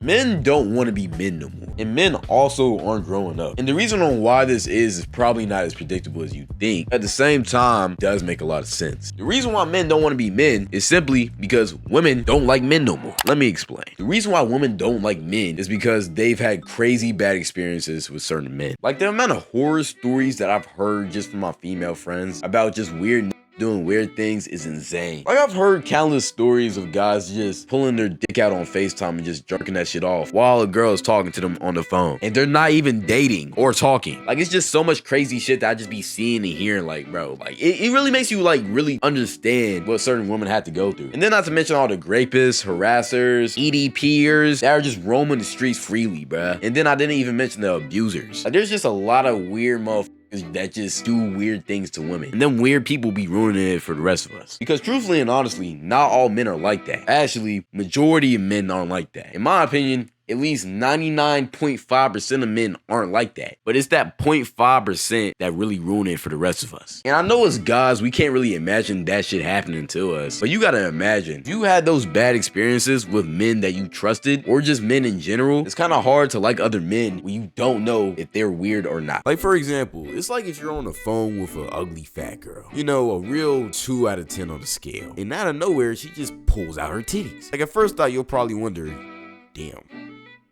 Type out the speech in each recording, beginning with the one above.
Men don't want to be men no more. And men also aren't growing up. And the reason on why this is probably not as predictable as you think. At the same time, does make a lot of sense. The reason why men don't want to be men is simply because women don't like men no more. Let me explain. The reason why women don't like men is because they've had crazy bad experiences with certain men. Like the amount of horror stories that I've heard just from my female friends about just weird doing weird things is insane. Like I've heard countless stories of guys just pulling their dick out on FaceTime and just jerking that shit off while a girl is talking to them on the phone. And they're not even dating or talking. Like it's just so much crazy shit that I just be seeing and hearing, like, bro, like it really makes you like really understand what certain women had to go through. And then not to mention all the rapists, harassers, EDPers that are just roaming the streets freely, bruh. And then I didn't even mention the abusers. Like there's just a lot of weird motherfuckers that just do weird things to women. And then weird people be ruining it for the rest of us. Because truthfully and honestly, not all men are like that. Actually, majority of men aren't like that. In my opinion, at least 99.5% of men aren't like that. But it's that 0.5% that really ruin it for the rest of us. And I know as guys, we can't really imagine that shit happening to us. But you gotta imagine, if you had those bad experiences with men that you trusted, or just men in general, it's kind of hard to like other men when you don't know if they're weird or not. Like for example, it's like if you're on the phone with an ugly fat girl. You know, a real 2 out of 10 on the scale. And out of nowhere, she just pulls out her titties. Like at first thought, you'll probably wonder, damn,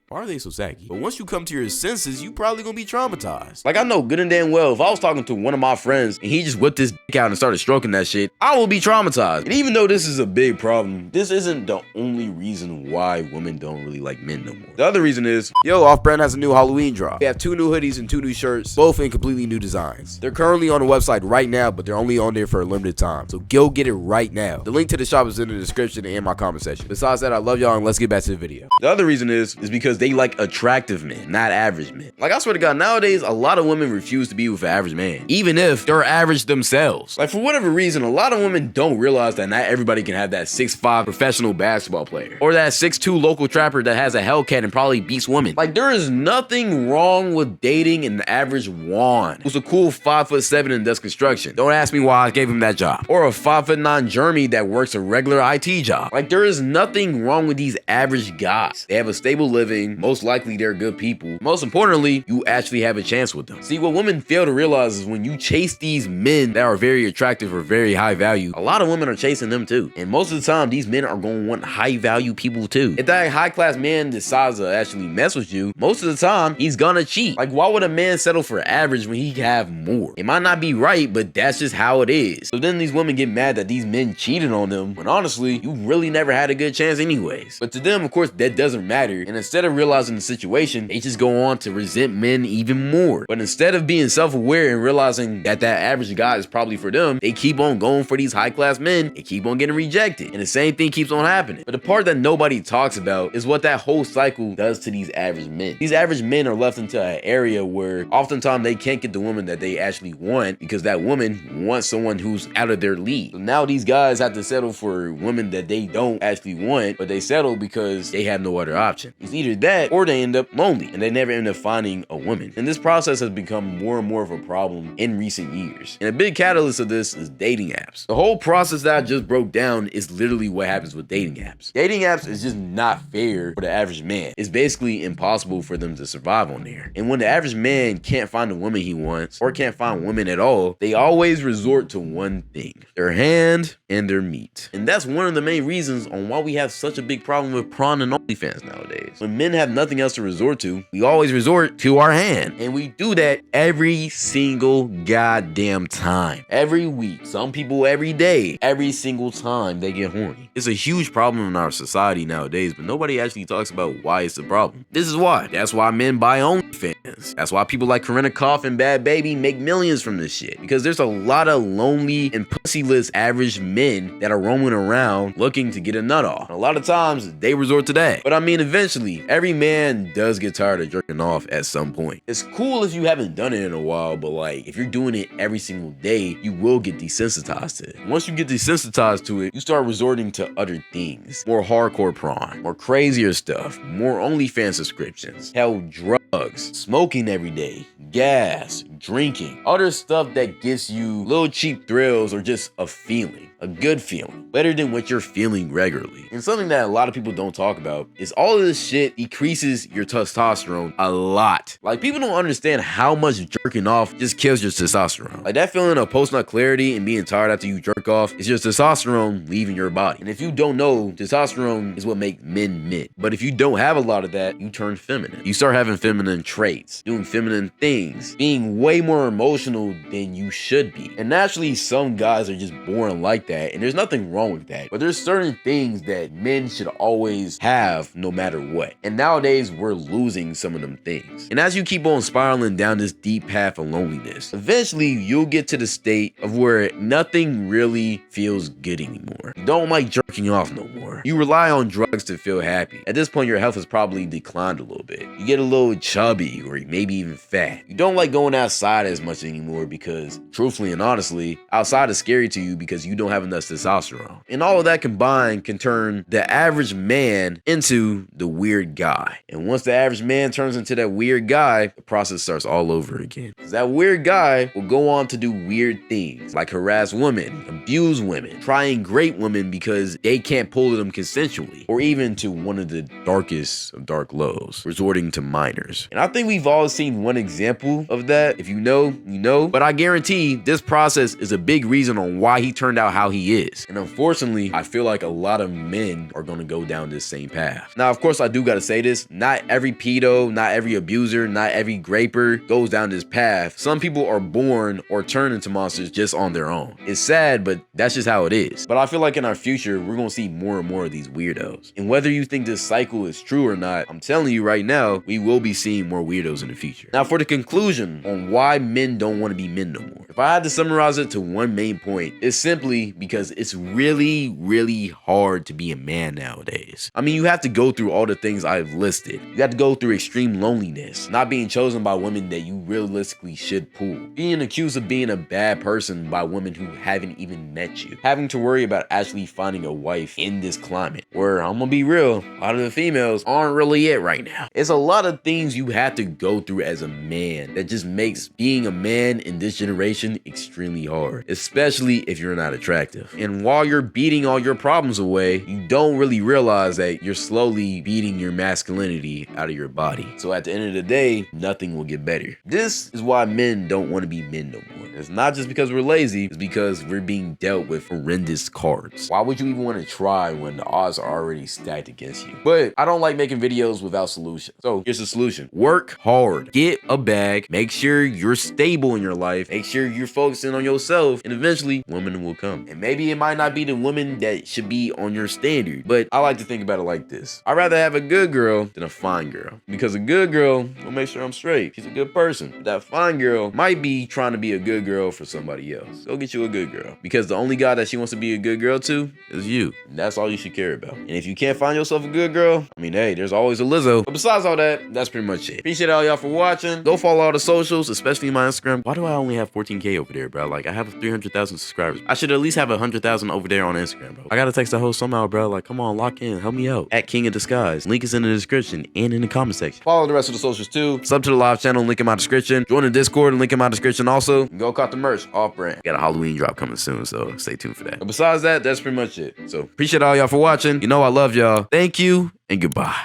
why are they so saggy? But once you come to your senses, you probably gonna be traumatized. Like I know good and damn well, if I was talking to one of my friends and he just whipped his dick out and started stroking that shit, I will be traumatized. And even though this is a big problem, this isn't the only reason why women don't really like men no more. The other reason is, Off-Brand has a new Halloween drop. They have 2 new hoodies and 2 new shirts, both in completely new designs. They're currently on the website right now, but they're only on there for a limited time. So go get it right now. The link to the shop is in the description and in my comment section. Besides that, I love y'all and let's get back to the video. The other reason is because they like attractive men, not average men. Like I swear to God, nowadays a lot of women refuse to be with an average man, even if they're average themselves. Like for whatever reason, a lot of women don't realize that not everybody can have that 6'5" professional basketball player, or that 6'2" local trapper that has a Hellcat and probably beats women. Like there is nothing wrong with dating an average Juan who's a cool 5'7" and does construction. Don't ask me why I gave him that job. Or a 5'9" Jeremy that works a regular IT job. Like there is nothing wrong with these average guys. They have a stable living, most likely they're good people. Most importantly, you actually have a chance with them. See, what women fail to realize is when you chase these men that are very attractive or very high value, a lot of women are chasing them too. And most of the time, these men are going to want high value people too. If that high class man decides to actually mess with you, most of the time, he's gonna cheat. Like why would a man settle for average when he can have more? It might not be right, but that's just how it is. So then these women get mad that these men cheated on them, when honestly, you really never had a good chance anyways. But to them, of course, that doesn't matter. And instead of realizing the situation, they just go on to resent men even more. But instead of being self-aware and realizing that that average guy is probably for them, they keep on going for these high-class men and keep on getting rejected. And the same thing keeps on happening. But the part that nobody talks about is what that whole cycle does to these average men. These average men are left into an area where oftentimes they can't get the woman that they actually want because that woman wants someone who's out of their league. So now these guys have to settle for women that they don't actually want, but they settle because they have no other option. It's either that or they end up lonely and they never end up finding a woman. And this process has become more and more of a problem in recent years. And a big catalyst of this is dating apps. The whole process that I just broke down is literally what happens with dating apps. Dating apps is just not fair for the average man. It's basically impossible for them to survive on there. And when the average man can't find the woman he wants or can't find women at all, they always resort to one thing: their hand and their meat. And that's one of the main reasons on why we have such a big problem with prawn and OnlyFans nowadays. When men have nothing else to resort to, we always resort to our hand. And we do that every single goddamn time. Every week. Some people every day. Every single time they get horny. It's a huge problem in our society nowadays, but nobody actually talks about why it's a problem. This is why. That's why men buy OnlyFans. That's why people like Corinna Koff and Bad Baby make millions from this shit. Because there's a lot of lonely and pussyless average men that are roaming around looking to get a nut off. And a lot of times they resort to that. But I mean, eventually, every man does get tired of jerking off at some point. It's cool if you haven't done it in a while, but like if you're doing it every single day, you will get desensitized to it. Once you get desensitized to it, you start resorting to other things. More hardcore prawn, more crazier stuff, more OnlyFans subscriptions, hell, drugs, smoking every day, gas, drinking, other stuff that gives you little cheap thrills or just a feeling. a good feeling, better than what you're feeling regularly. And something that a lot of people don't talk about is all of this shit decreases your testosterone a lot. Like, people don't understand how much jerking off just kills your testosterone. Like, that feeling of post-nut clarity and being tired after you jerk off is your testosterone leaving your body. And if you don't know, testosterone is what makes men men. But if you don't have a lot of that, you turn feminine. You start having feminine traits, doing feminine things, being way more emotional than you should be. And naturally, some guys are just born like that, and there's nothing wrong with that. But there's certain things that men should always have no matter what. And nowadays, we're losing some of them things. And as you keep on spiraling down this deep path of loneliness, eventually you'll get to the state of where nothing really feels good anymore. You don't like jerking off no more. You rely on drugs to feel happy. At this point, your health has probably declined a little bit. You get a little chubby or maybe even fat. You don't like going outside as much anymore because, truthfully and honestly, outside is scary to you because you don't have enough testosterone. And all of that combined can turn the average man into the weird guy. And once the average man turns into that weird guy, the process starts all over again. Because that weird guy will go on to do weird things like harass women, abuse women, try and grape women because they can't pull them consensually, or even to one of the darkest of dark lows, resorting to minors. And I think we've all seen one example of that. If you know, you know. But I guarantee this process is a big reason on why he turned out how he is. And unfortunately, I feel like a lot of men are going to go down this same path. Now, of course, I do got to say this. Not every pedo, not every abuser, not every graper goes down this path. Some people are born or turn into monsters just on their own. It's sad, but that's just how it is. But I feel like in our future, we're going to see more and more of these weirdos. And whether you think this cycle is true or not, I'm telling you right now, we will be seeing more weirdos in the future. Now, for the conclusion on why men don't want to be men no more, if I had to summarize it to one main point, it's simply because it's really, really hard to be a man nowadays. I mean, you have to go through all the things I've listed. You have to go through extreme loneliness, not being chosen by women that you realistically should pull, being accused of being a bad person by women who haven't even met you, having to worry about actually finding a wife in this climate where, I'm gonna be real, a lot of the females aren't really it right now. It's a lot of things you have to go through as a man that just makes being a man in this generation extremely hard, especially if you're not attractive. And while you're beating all your problems away, you don't really realize that you're slowly beating your masculinity out of your body. So at the end of the day, nothing will get better. This is why men don't want to be men no more. It's not just because we're lazy, it's because we're being dealt with horrendous cards. Why would you even want to try when the odds are already stacked against you? But I don't like making videos without solutions. So here's the solution. Work hard. Get a bag. Make sure you're stable in your life. Make sure you're focusing on yourself, and eventually women will come. And maybe it might not be the woman that should be on your standard, but I like to think about it like this. I'd rather have a good girl than a fine girl, because a good girl will make sure I'm straight. She's a good person. That fine girl might be trying to be a good girl for somebody else. Go get you a good girl, because the only guy that she wants to be a good girl to is you. And that's all you should care about. And if you can't find yourself a good girl, I mean, hey, there's always a Lizzo. But besides all that, that's pretty much it. Appreciate all y'all for watching. Go follow all the socials, especially my Instagram. Why do I only have 14K over there, bro? Like, I have 300,000 subscribers. I should at least have 100,000 over there on Instagram, bro. I gotta text the host somehow, bro. Like, come on, lock in, help me out. At King of Disguise. Link is in the description and in the comment section. Follow the rest of the socials too. Sub to the live channel, link in my description. Join the Discord, link in my description also. And go cop the merch, off brand. Got a Halloween drop coming soon, so stay tuned for that. But besides that, that's pretty much it. So appreciate all y'all for watching. You know I love y'all. Thank you and goodbye.